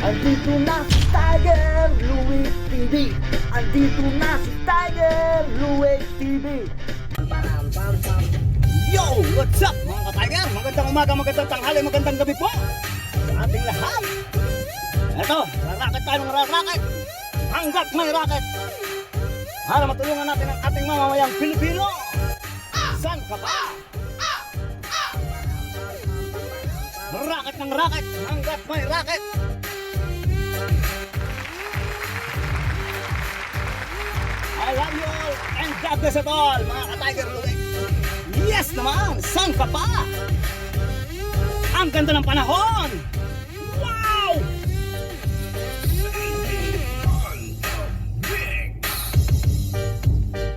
Andito na si Tiger Louie TV. Andito na si Tiger Louie TV. Yo! What's up mga ka-Tiger? Magandang umaga, magandang tanghali, magandang gabi po sa ating lahat. Eto, rarakit tayo ng rarakit hanggat may raket para matulungan natin ang ating mamamayang Pilipino. San ka pa? Raket ng raket hanggat may raket. I love you all and God bless it all mga ka-Tiger Louie. Yes naman! Saan ka pa? Ang ganda ng panahon! Wow!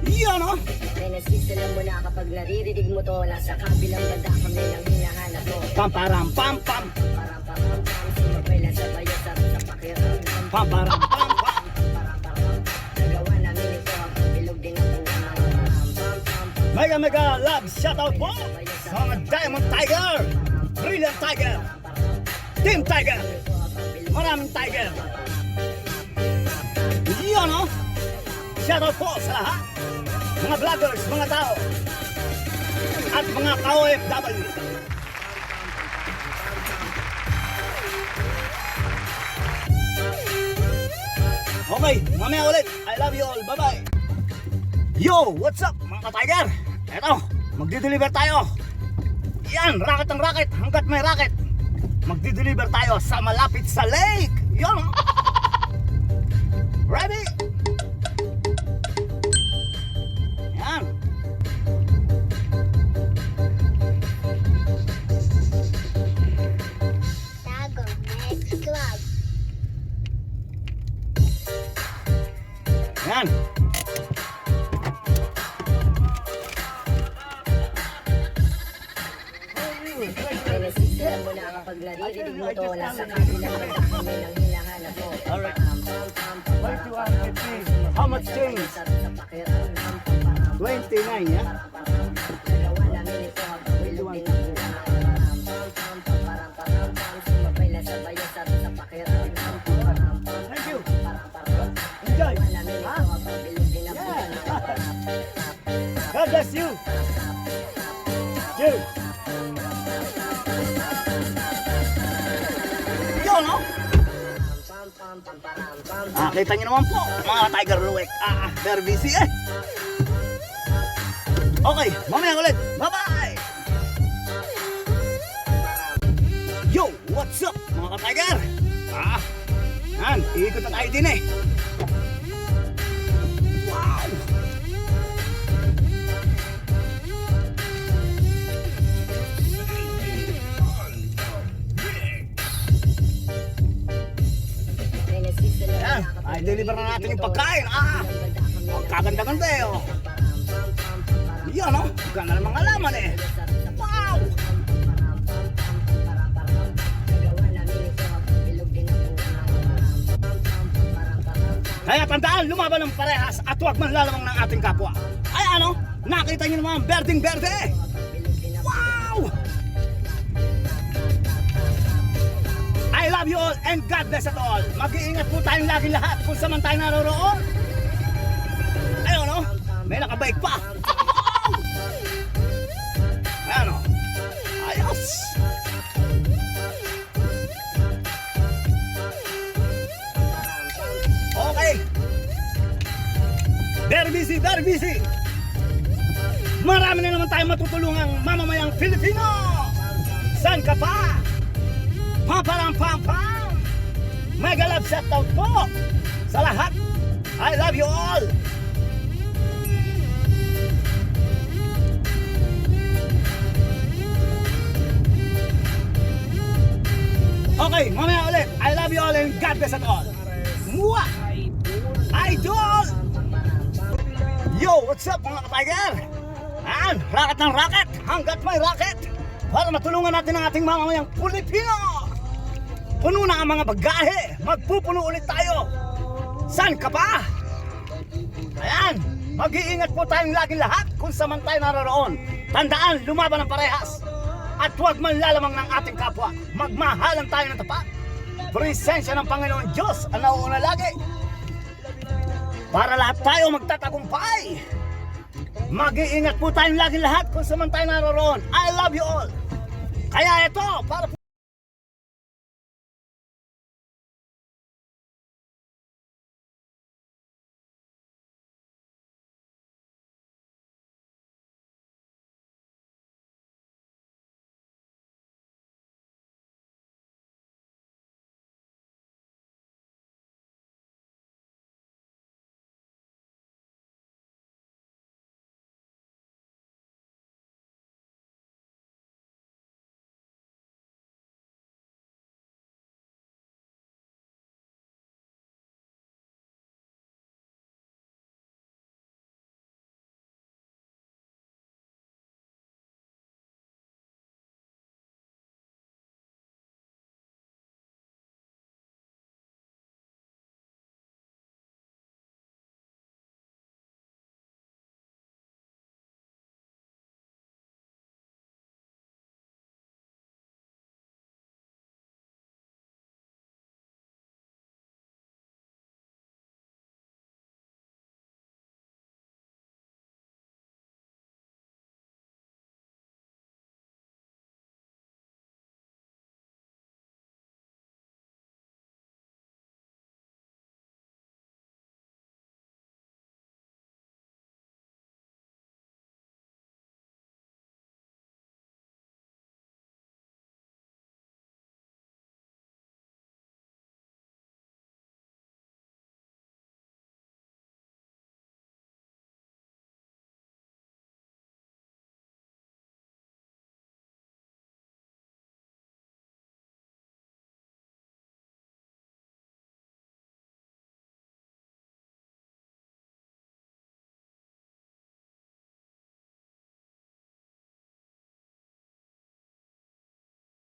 Yan o! Renaissance, alam mo na kapag naririnig mo to, nasa kabilang banda kami lang hinahanap mo. Pamparam pam pam! Parang pam-pam-pam, sumabay lang sa bayo sa pakiramdam. Pamparam pam pam! Nagawa namin ito, bilog din ang buwan. Pam-pam-pam, Mega mega love shoutout po sa mga Diamond Tiger, Brilliant Tiger, Team Tiger, maraming Tiger. Yan o! Shoutout po sa lahat, mga vloggers, mga tao, at mga ka-OFW. Okay, mamaya ulit. I love you all. Bye-bye. Yo, what's up mga ka-Tiger? Eto, magdi-deliver tayo. Yan, racket ng racket hanggat may racket. Magdi-deliver tayo sa malapit sa lake. Yan. Ready? Yan. Tago Next Club. Yan. Renaissance, alam mo na kapag naririnig mo to, nasa kabilang banda kami lang hinahanap mo. Alright. Pam-pam-pam, How much change? sa pakiramdam. 29, ya? Nagawa namin ito, bilog din ang buwan. Pam-pam-pam, sumabay lang sa bayo sa pakiramdam. Thank you. Enjoy. Ha? Bilog din ang buwan. God bless you. Cheers. Yun, no? Kita nyo naman po, mga Tiger Louie. Very busy eh. Okay, mamaya ulit. Bye-bye! Yo, what's up, mga ka-Tiger? Yan, iikot na tayo din eh. Wow! Yan, ay deliver na natin yung pagkain. Kaganda-ganda eh, oh. Yan, oh. Ganda ng mga laman eh. Wow! Kaya tandaan, lumaban ng parehas at huwag man lalamang ng ating kapwa. Ay ano, nakita nyo naman, berdeng-berde. Wow! I love you all and God bless it all. Mag-iingat po tayong lagi lahat kung saan man tayo naroroon. Ayun o, may nakabike pa. Ayan o, ayos. Okay. Very busy, very busy. Marami na naman tayong matutulungang mamamayang Pilipino. Saan ka pa? Pam-pam-pam-pam! Mega love shoutout po sa lahat. I love you all. Okay, mamaya ulit. I love you all and God bless it all. Mwah! Idol! Yo, what's up mga ka-Tiger? Ayan, racket ng racket hanggat may racket para matulungan natin ang ating mamamayang Pilipino. Puno na ang mga bagahe. Magpupuno ulit tayo. Saan ka pa? Ayan, mag-iingat po tayong laging lahat kung saan man tayo naroroon. Tandaan, lumaban ng parehas. At huwag man lalamang ng ating kapwa. Magmahalan tayo ng tapat. presensya ng Panginoon Diyos ang nauuna lagi. Para lahat tayo magtatagumpay. Mag-iingat po tayong lagi lahat kung saan man tayo naroon. I love you all. Kaya ito, para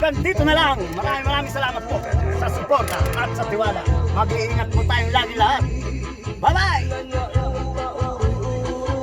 dito na lang. Maraming salamat po sa suporta at sa tiwala. Mag-iingat po tayong lagi lahat. Bye-bye!